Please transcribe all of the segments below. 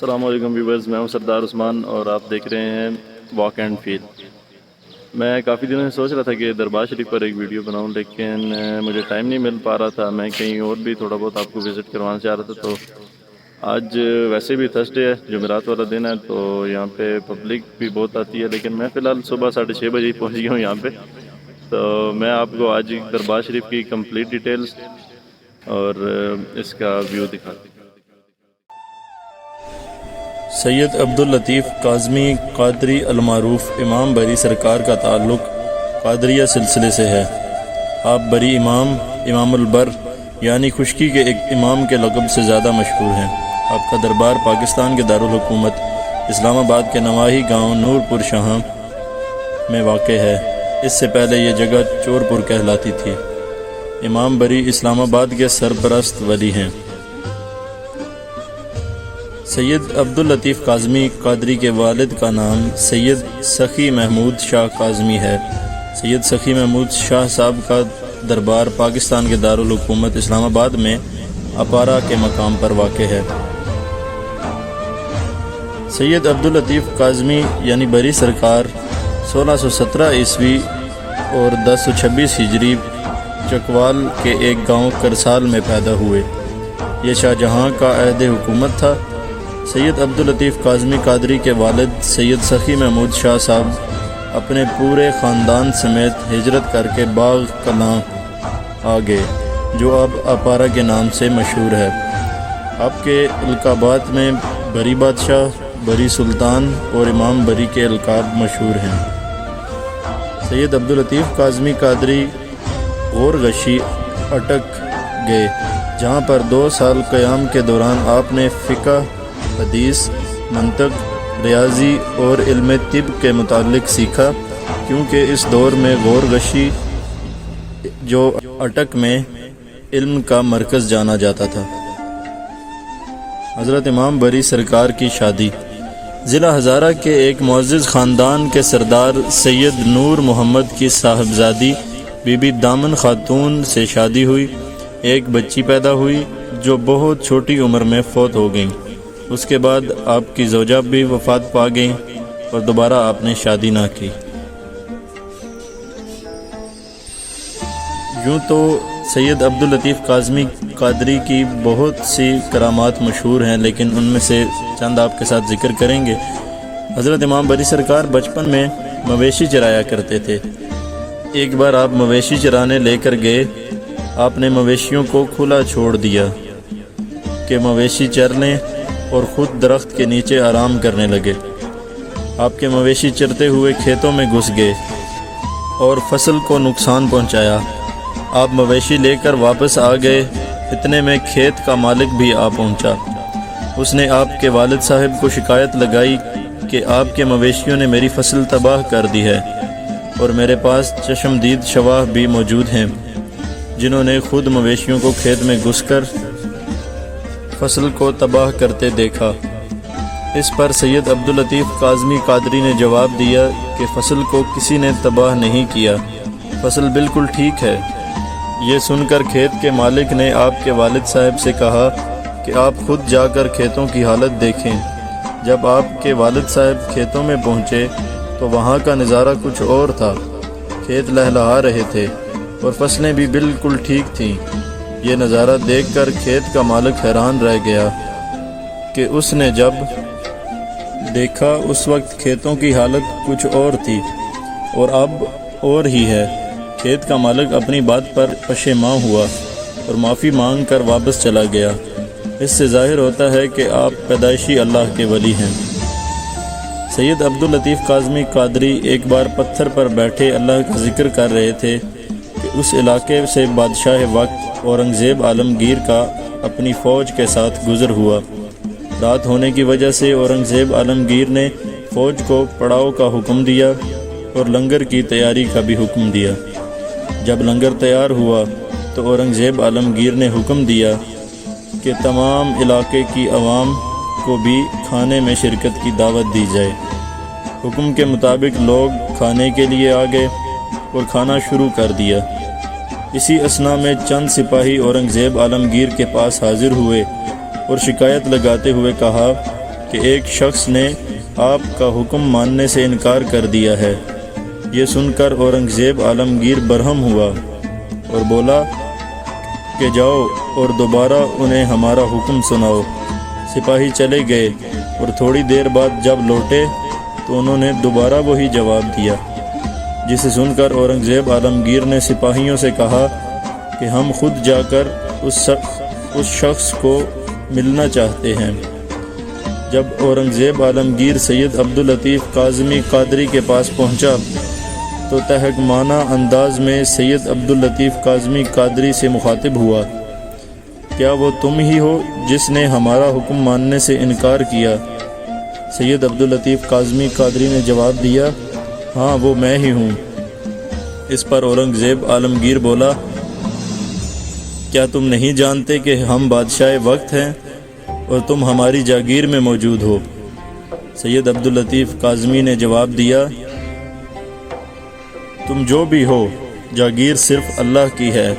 السلام علیکم ویورز، میں ہوں سردار عثمان اور آپ دیکھ رہے ہیں واک اینڈ فیل۔ میں کافی دنوں سے سوچ رہا تھا کہ دربار شریف پر ایک ویڈیو بناؤں، لیکن مجھے ٹائم نہیں مل پا رہا تھا۔ میں کہیں اور بھی تھوڑا بہت آپ کو وزٹ کروانا چاہ رہا تھا، تو آج ویسے بھی تھرسڈے ہے، جمعرات والا دن ہے، تو یہاں پہ پبلک بھی بہت آتی ہے، لیکن میں فی الحال صبح 6:30 بجے ہی پہنچ گیا ہوں یہاں پہ۔ تو میں آپ کو آج دربار شریف کی کمپلیٹ ڈیٹیلز اور اس کا ویو دکھاتا ہوں۔ سید عبداللطیف کاظمی قادری المعروف امام بری سرکار کا تعلق قادریہ سلسلے سے ہے۔ آپ بری امام البر یعنی خشکی کے ایک امام کے لقب سے زیادہ مشہور ہیں۔ آپ کا دربار پاکستان کے دارالحکومت اسلام آباد کے نواحی گاؤں نور پور شاہ میں واقع ہے۔ اس سے پہلے یہ جگہ چور پور کہلاتی تھی۔ امام بری اسلام آباد کے سرپرست ولی ہیں۔ سید عبداللطیف کاظمی قادری کے والد کا نام سید سخی محمود شاہ کاظمی ہے۔ سید سخی محمود شاہ صاحب کا دربار پاکستان کے دارالحکومت اسلام آباد میں اپارہ کے مقام پر واقع ہے۔ سید عبداللطیف کاظمی یعنی بری سرکار 1617 عیسوی اور 1026 ہجری چکوال کے ایک گاؤں کرسال میں پیدا ہوئے۔ یہ شاہ جہاں کا عہد حکومت تھا۔ سید عبداللطیف کاظمی قادری کے والد سید سخی محمود شاہ صاحب اپنے پورے خاندان سمیت ہجرت کر کے باغ کلاں آ گئے، جو اب اپارہ کے نام سے مشہور ہے۔ آپ کے القابات میں بری بادشاہ، بری سلطان اور امام بری کے القاب مشہور ہیں۔ سید عبداللطیف کاظمی قادری غور غشی اٹک گئے، جہاں پر 2 سال قیام کے دوران آپ نے فقہ، حدیث، منطق، ریاضی اور علم طب کے متعلق سیکھا، کیونکہ اس دور میں غور غشی جو اٹک میں علم کا مرکز جانا جاتا تھا۔ حضرت امام بری سرکار کی شادی ضلع ہزارہ کے ایک معزز خاندان کے سردار سید نور محمد کی صاحبزادی بی بی دامن خاتون سے شادی ہوئی۔ ایک بچی پیدا ہوئی جو بہت چھوٹی عمر میں فوت ہو گئیں۔ اس کے بعد آپ کی زوجہ بھی وفات پا گئیں اور دوبارہ آپ نے شادی نہ کی۔ یوں تو سید عبداللطیف کاظمی قادری کی بہت سی کرامات مشہور ہیں، لیکن ان میں سے چند آپ کے ساتھ ذکر کریں گے۔ حضرت امام بری سرکار بچپن میں مویشی چرایا کرتے تھے۔ ایک بار آپ مویشی چرانے لے کر گئے۔ آپ نے مویشیوں کو کھلا چھوڑ دیا کہ مویشی چر لیں اور خود درخت کے نیچے آرام کرنے لگے۔ آپ کے مویشی چرتے ہوئے کھیتوں میں گھس گئے اور فصل کو نقصان پہنچایا۔ آپ مویشی لے کر واپس آ گئے، اتنے میں کھیت کا مالک بھی آ پہنچا۔ اس نے آپ کے والد صاحب کو شکایت لگائی کہ آپ کے مویشیوں نے میری فصل تباہ کر دی ہے، اور میرے پاس چشمدید شواہد بھی موجود ہیں جنہوں نے خود مویشیوں کو کھیت میں گھس کر فصل کو تباہ کرتے دیکھا۔ اس پر سید عبداللطیف کاظمی قادری نے جواب دیا کہ فصل کو کسی نے تباہ نہیں کیا، فصل بالکل ٹھیک ہے۔ یہ سن کر کھیت کے مالک نے آپ کے والد صاحب سے کہا کہ آپ خود جا کر کھیتوں کی حالت دیکھیں۔ جب آپ کے والد صاحب کھیتوں میں پہنچے تو وہاں کا نظارہ کچھ اور تھا۔ کھیت لہلہا رہے تھے اور فصلیں بھی بالکل ٹھیک تھیں۔ یہ نظارہ دیکھ کر کھیت کا مالک حیران رہ گیا کہ اس نے جب دیکھا اس وقت کھیتوں کی حالت کچھ اور تھی اور اب اور ہی ہے۔ کھیت کا مالک اپنی بات پر پشیماں ہوا اور معافی مانگ کر واپس چلا گیا۔ اس سے ظاہر ہوتا ہے کہ آپ پیدائشی اللہ کے ولی ہیں۔ سید عبداللطیف کاظمی قادری ایک بار پتھر پر بیٹھے اللہ کا ذکر کر رہے تھے کہ اس علاقے سے بادشاہ وقت اورنگزیب عالمگیر کا اپنی فوج کے ساتھ گزر ہوا۔ رات ہونے کی وجہ سے اورنگزیب عالمگیر نے فوج کو پڑاؤ کا حکم دیا اور لنگر کی تیاری کا بھی حکم دیا۔ جب لنگر تیار ہوا تو اورنگزیب عالمگیر نے حکم دیا کہ تمام علاقے کی عوام کو بھی کھانے میں شرکت کی دعوت دی جائے۔ حکم کے مطابق لوگ کھانے کے لیے آ گئے اور کھانا شروع کر دیا۔ اسی اثنا میں چند سپاہی اورنگزیب عالمگیر کے پاس حاضر ہوئے اور شکایت لگاتے ہوئے کہا کہ ایک شخص نے آپ کا حکم ماننے سے انکار کر دیا ہے۔ یہ سن کر اورنگزیب عالمگیر برہم ہوا اور بولا کہ جاؤ اور دوبارہ انہیں ہمارا حکم سناؤ۔ سپاہی چلے گئے اور تھوڑی دیر بعد جب لوٹے تو انہوں نے دوبارہ وہی جواب دیا، جسے سن کر اورنگزیب عالمگیر نے سپاہیوں سے کہا کہ ہم خود جا کر اس شخص کو ملنا چاہتے ہیں۔ جب اورنگزیب عالمگیر سید عبداللطیف کاظمی قادری کے پاس پہنچا تو تحکمانہ انداز میں سید عبداللطیف کاظمی قادری سے مخاطب ہوا، کیا وہ تم ہی ہو جس نے ہمارا حکم ماننے سے انکار کیا؟ سید عبداللطیف کاظمی قادری نے جواب دیا، ہاں وہ میں ہی ہوں۔ اس پر اورنگزیب عالمگیر بولا، کیا تم نہیں جانتے کہ ہم بادشاہ وقت ہیں اور تم ہماری جاگیر میں موجود ہو؟ سید عبداللطیف کاظمی نے جواب دیا، تم جو بھی ہو جاگیر صرف اللہ کی ہے،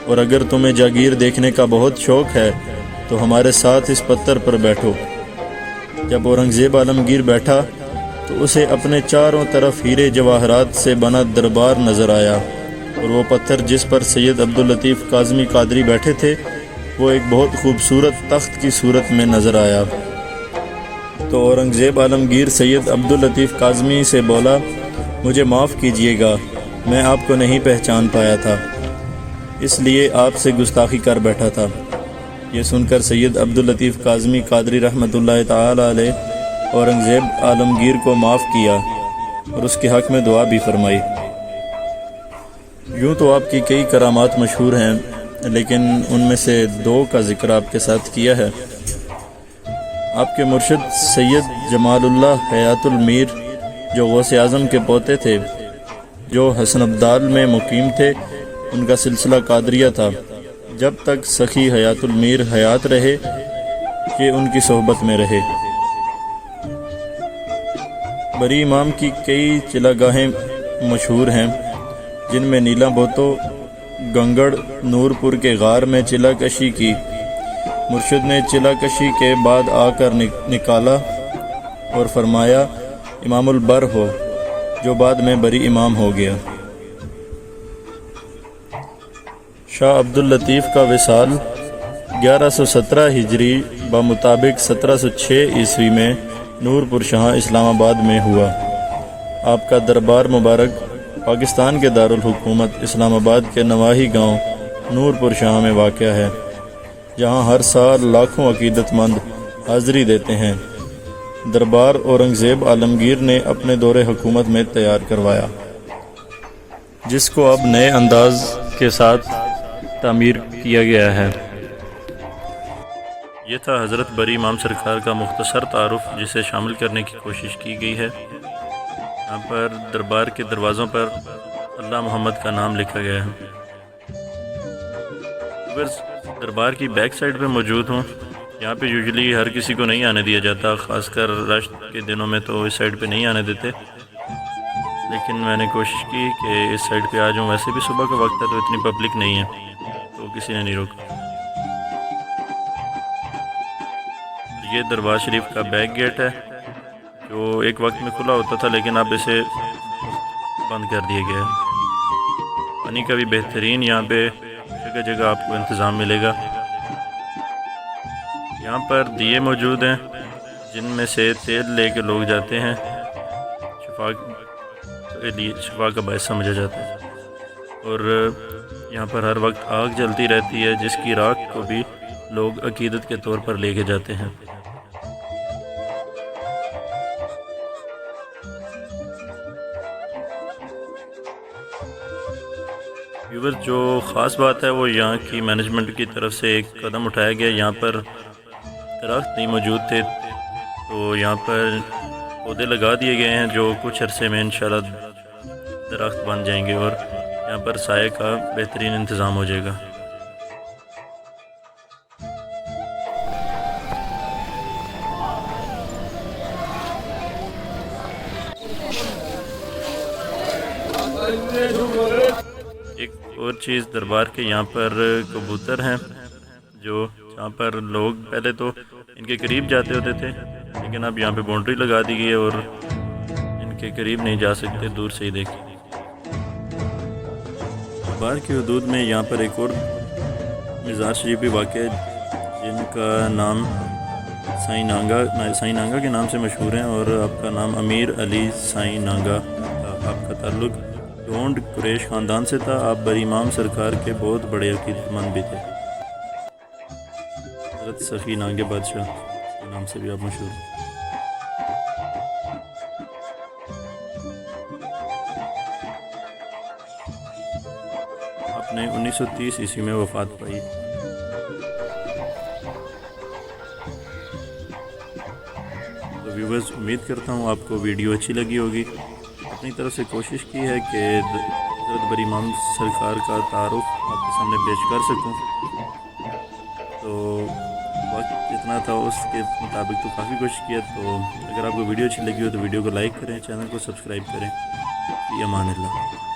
اور اگر تمہیں جاگیر دیکھنے کا بہت شوق ہے تو ہمارے ساتھ اس پتھر پر بیٹھو۔ جب اورنگزیب عالمگیر بیٹھا تو اسے اپنے چاروں طرف ہیرے جواہرات سے بنا دربار نظر آیا، اور وہ پتھر جس پر سید عبداللطیف کاظمی قادری بیٹھے تھے وہ ایک بہت خوبصورت تخت کی صورت میں نظر آیا۔ تو اورنگزیب عالمگیر سید عبداللطیف کاظمی سے بولا، مجھے معاف کیجیے گا، میں آپ کو نہیں پہچان پایا تھا، اس لیے آپ سے گستاخی کر بیٹھا تھا۔ یہ سن کر سید عبداللطیف کاظمی قادری رحمۃ اللہ تعالی علیہ اورنگزیب عالمگیر کو معاف کیا اور اس کے حق میں دعا بھی فرمائی۔ یوں تو آپ کی کئی کرامات مشہور ہیں، لیکن ان میں سے دو کا ذکر آپ کے ساتھ کیا ہے۔ آپ کے مرشد سید جمال اللہ حیات المیر جو غوث اعظم کے پوتے تھے، جو حسن ابدال میں مقیم تھے، ان کا سلسلہ قادریہ تھا جب تک سخی حیات المیر حیات رہے کہ ان کی صحبت میں رہے۔ بری امام کی کئی چلا گاہیں مشہور ہیں، جن میں نیلا بوتو گنگڑ نورپور کے غار میں چلا کشی کی۔ مرشد نے چلا کشی کے بعد آ کر نکالا اور فرمایا، امام البر ہو، جو بعد میں بری امام ہو گیا۔ شاہ عبداللطیف کا وصال 1117 ہجری بمطابق 1706 عیسوی میں نورپور شاہ اسلام آباد میں ہوا۔ آپ کا دربار مبارک پاکستان کے دارالحکومت اسلام آباد کے نواحی گاؤں نورپور شاہ میں واقع ہے، جہاں ہر سال لاکھوں عقیدت مند حاضری دیتے ہیں۔ دربار اورنگزیب عالمگیر نے اپنے دور حکومت میں تیار کروایا، جس کو اب نئے انداز کے ساتھ تعمیر کیا گیا ہے۔ یہ تھا حضرت بری امام سرکار کا مختصر تعارف، جسے شامل کرنے کی کوشش کی گئی ہے۔ یہاں پر دربار کے دروازوں پر اللہ محمد کا نام لکھا گیا ہے۔ دربار کی بیک سائڈ پہ موجود ہوں، یہاں پہ یوزلی ہر کسی کو نہیں آنے دیا جاتا، خاص کر رش کے دنوں میں تو اس سائڈ پہ نہیں آنے دیتے، لیکن میں نے کوشش کی کہ اس سائڈ پہ آ جاؤں۔ ویسے بھی صبح کا وقت ہے تو اتنی پبلک نہیں ہے، تو کسی نے نہیں روکا۔ یہ دربار شریف کا بیک گیٹ ہے، جو ایک وقت میں کھلا ہوتا تھا، لیکن اب اسے بند کر دیا گیا ہے۔ پانی کا بھی بہترین یہاں پہ جگہ جگہ آپ کو انتظام ملے گا۔ یہاں پر دیے موجود ہیں، جن میں سے تیل لے کے لوگ جاتے ہیں، شفا کا باعث سمجھا جاتا ہے۔ اور یہاں پر ہر وقت آگ جلتی رہتی ہے، جس کی راکھ کو بھی لوگ عقیدت کے طور پر لے کے جاتے ہیں۔ ویور جو خاص بات ہے وہ یہاں کی مینجمنٹ کی طرف سے ایک قدم اٹھایا گیا۔ یہاں پر درخت نہیں موجود تھے، تو یہاں پر پودے لگا دیے گئے ہیں، جو کچھ عرصے میں انشاءاللہ درخت بن جائیں گے، اور یہاں پر سائے کا بہترین انتظام ہو جائے گا۔ ایک اور چیز دربار کے یہاں پر کبوتر ہیں، جہاں پر لوگ پہلے تو ان کے قریب جاتے ہوتے تھے، لیکن اب یہاں پہ باؤنڈری لگا دی گئی ہے اور ان کے قریب نہیں جا سکتے، دور سے ہی دیکھیں۔ بار کی حدود میں یہاں پر ایک اور مزار شریف بھی واقع ہے جن کا نام سائیں نانگا کے نام سے مشہور ہیں، اور آپ کا نام امیر علی سائیں نانگا تھا۔ آپ کا تعلق ڈونڈ قریش خاندان سے تھا۔ آپ بر امام سرکار کے بہت بڑے عقیدت مند بھی تھے۔ حضرت سخی نانگے بادشاہ کے نام سے بھی آپ مشہور ہیں۔ آپ نے 1930 عیسوی میں وفات پائی۔ تو ویورز، امید کرتا ہوں آپ کو ویڈیو اچھی لگی ہوگی۔ اپنی طرف سے کوشش کی ہے کہ حضرت بر امام سرکار کا تعارف آپ کے سامنے پیش کر سکوں، تو وقت جتنا تھا اس کے مطابق تو کافی کوشش کیا۔ تو اگر آپ کو ویڈیو اچھی لگی ہو تو ویڈیو کو لائک کریں، چینل کو سبسکرائب کریں۔ فی امان اللہ۔